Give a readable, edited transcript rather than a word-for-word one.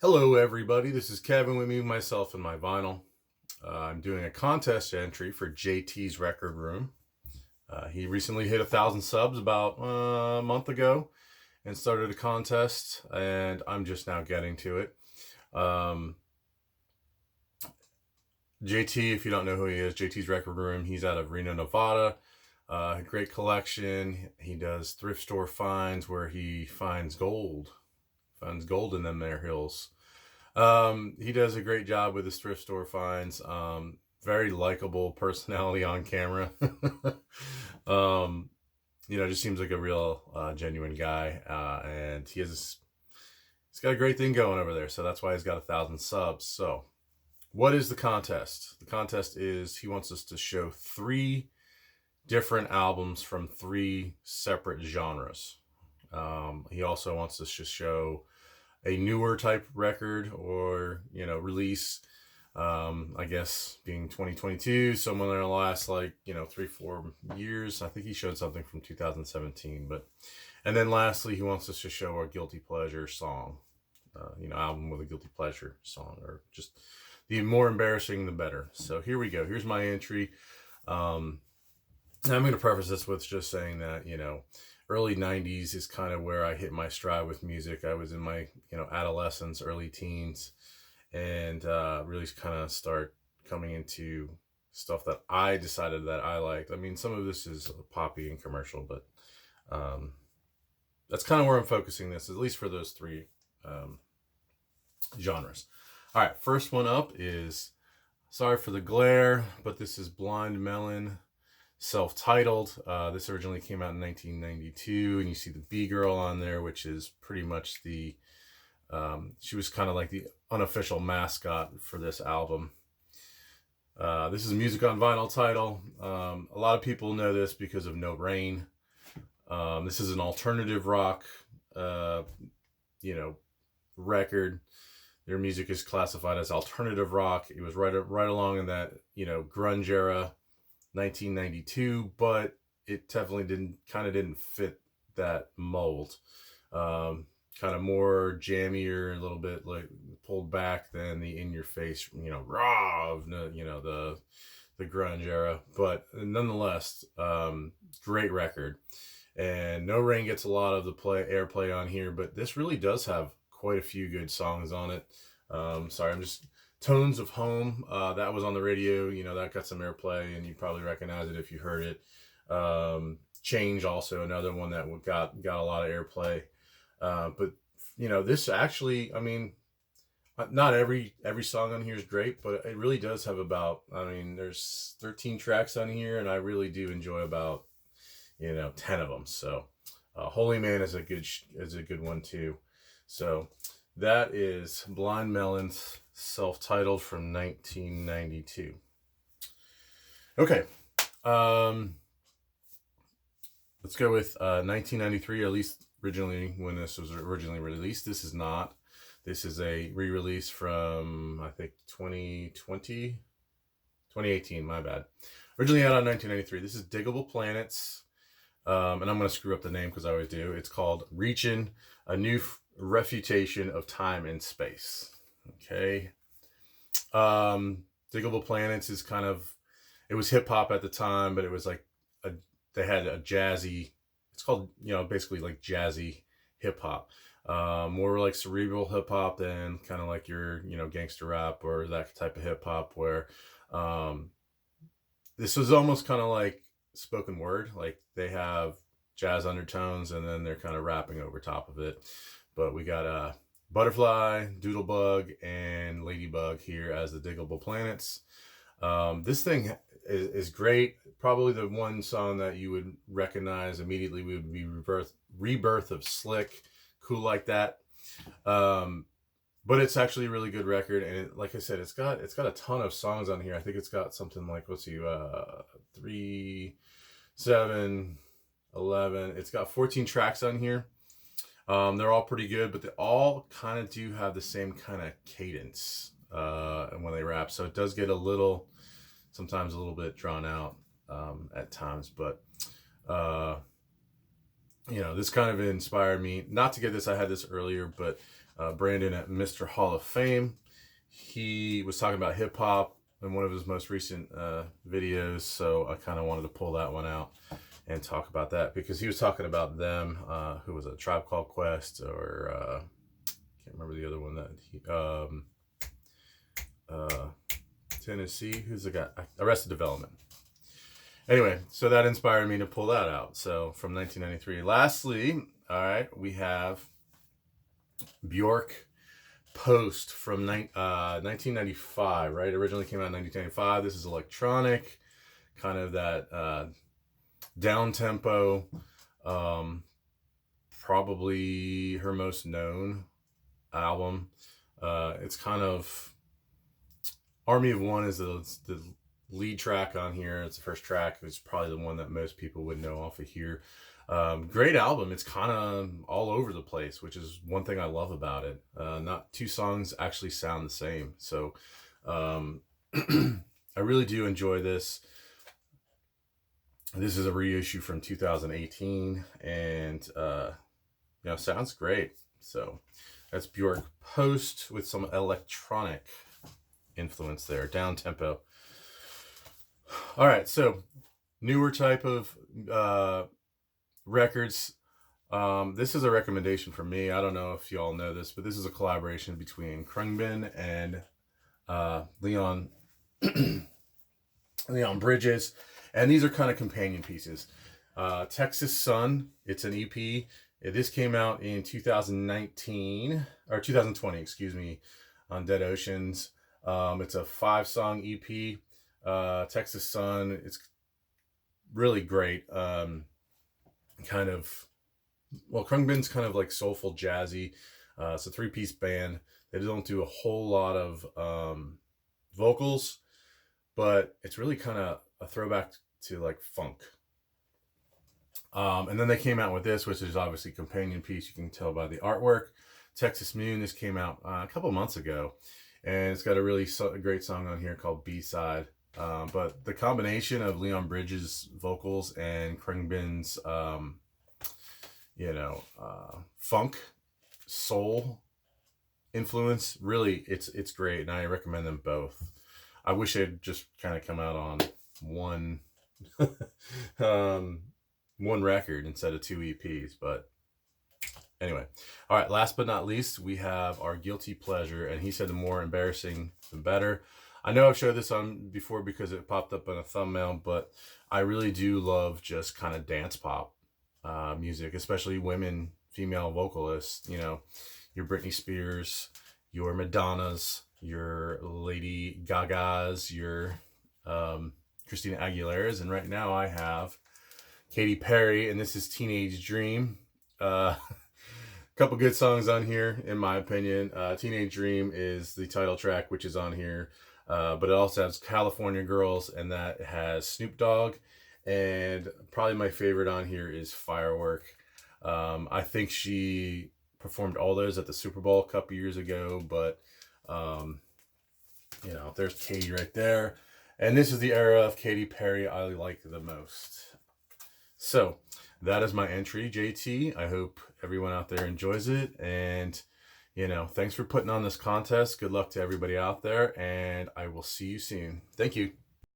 Hello, everybody. This is Kevin with me, myself, and my vinyl. I'm doing a contest entry for JT's Record Room. He recently hit 1,000 subs about a month ago and started a contest, and I'm just now getting to it. JT, if you don't know who he is, JT's Record Room, he's out of Reno, Nevada. Great collection. He does thrift store finds where he finds gold in them there hills. He does a great job with his thrift store finds. Very likable personality on camera. um, just seems like a real genuine guy. And he's got a great thing going over there. So that's why he's got 1,000 subs. So what is the contest? The contest is he wants us to show 3 different albums from 3 separate genres. He also wants us to show a newer type record or release. I guess being 2022, someone in the last 3-4 years. I think he showed something from 2017. And then lastly, he wants us to show a guilty pleasure song, album with a guilty pleasure song, or just the more embarrassing the better. So here we go. Here's my entry. I'm going to preface this with just saying that early 90s is kind of where I hit my stride with music. I was in my, adolescence, early teens, and really kind of start coming into stuff that I decided that I liked. I mean, some of this is poppy and commercial, but that's kind of where I'm focusing this, at least for those 3 genres. All right, first one up is, sorry for the glare, but this is Blind Melon, self-titled. This originally came out in 1992, and you see the B-girl on there, which is pretty much the she was kind of like the unofficial mascot for this album. This is a music on vinyl title. A lot of people know this because of No Rain. This is an alternative rock record. Their music is classified as alternative rock. It was right along in that grunge era, 1992, but it definitely didn't fit that mold. Kind of more jammier, a little bit like pulled back than the in your face, raw of the grunge era. But nonetheless, great record. And No Rain gets a lot of the airplay on here, but this really does have quite a few good songs on it. Sorry, I'm just Tones of Home, that was on the radio, that got some airplay, and you probably recognize it if you heard it. Change, also another one that got a lot of airplay. But this actually, I mean, not every song on here is great, but it really does have there's 13 tracks on here, and I really do enjoy about 10 of them. So Holy Man is a good one too. So that is Blind Melon's self-titled from 1992. Okay. Let's go with 1993, or at least originally when this was originally released. This is not. This is a re-release from, I think, 2018, my bad. Originally out in 1993. This is Diggable Planets. And I'm going to screw up the name because I always do. It's called Reaching, a New Refutation of Time and Space. Okay. Diggable Planets is kind of, it was hip hop at the time, but it was like they had a jazzy, it's called, basically like jazzy hip hop. More like cerebral hip hop than kind of like your, gangster rap or that type of hip hop, where this was almost kind of like spoken word. Like they have jazz undertones and then they're kind of rapping over top of it. But we got Butterfly, Doodlebug, and Ladybug here as the Diggable Planets. This thing is great. Probably the one song that you would recognize immediately would be Rebirth of Slick. Cool like that. But it's actually a really good record, and like I said, it's got a ton of songs on here. I think it's got something like, 3, 7, 11. It's got 14 tracks on here. They're all pretty good, but they all kind of do have the same kind of cadence when they rap. So it does get sometimes a little bit drawn out at times. But this kind of inspired me not to get this. I had this earlier, but Brandon at Mr. Hall of Fame. He was talking about hip hop in one of his most recent videos, so I kind of wanted to pull that one out and talk about that, because he was talking about them. Who was it? Tribe Called Quest, or can't remember the other one that he Tennessee. Who's the guy? Arrested Development. Anyway, so that inspired me to pull that out. So from 1993. Lastly, all right, we have Bjrk Post from 1995, right? Originally came out in 1995. This is electronic, kind of that down tempo. Probably her most known album. It's kind of Army of One is the lead track on here. It's the first track. It's probably the one that most people would know off of here. Great album. It's kind of all over the place, which is one thing I love about it. Not two songs actually sound the same. So I really do enjoy this. This is a reissue from 2018, and sounds great. So that's Bjrk Post with some electronic influence there, down tempo. All right, so newer type of records. This is a recommendation from me. I don't know if y'all know this, but this is a collaboration between Cronbin and Leon Bridges, and these are kind of companion pieces. Texas Sun, it's an EP. This came out in 2019 or 2020, excuse me, on Dead Oceans. It's a 5-song EP. Texas Sun, it's really great. Cronbin's kind of like soulful jazzy. It's a 3-piece band. They don't do a whole lot of vocals, but it's really kind of a throwback to like funk. And then they came out with this, which is obviously a companion piece. You can tell by the artwork. Texas Moon, this came out a couple months ago, and it's got a really great song on here called B-Side. But the combination of Leon Bridges' vocals and Cronbin's, funk, soul influence, really, it's great, and I recommend them both. I wish they'd just kind of come out on one one record instead of 2 EPs, but anyway. All right, last but not least, we have our guilty pleasure, and he said the more embarrassing, the better. I know I've showed this on before because it popped up in a thumbnail, but I really do love just kind of dance pop music, especially female vocalists. Your Britney Spears, your Madonnas, your Lady Gagas, your Christina Aguilera's, and right now I have Katy Perry, and this is Teenage Dream. Couple good songs on here, in my opinion. Teenage Dream is the title track, which is on here. But it also has California Girls, and that has Snoop Dogg. And probably my favorite on here is Firework. I think she performed all those at the Super Bowl a couple years ago, but there's Katy right there. And this is the era of Katy Perry I like the most. So that is my entry, JT. I hope everyone out there enjoys it. And, thanks for putting on this contest. Good luck to everybody out there. And I will see you soon. Thank you.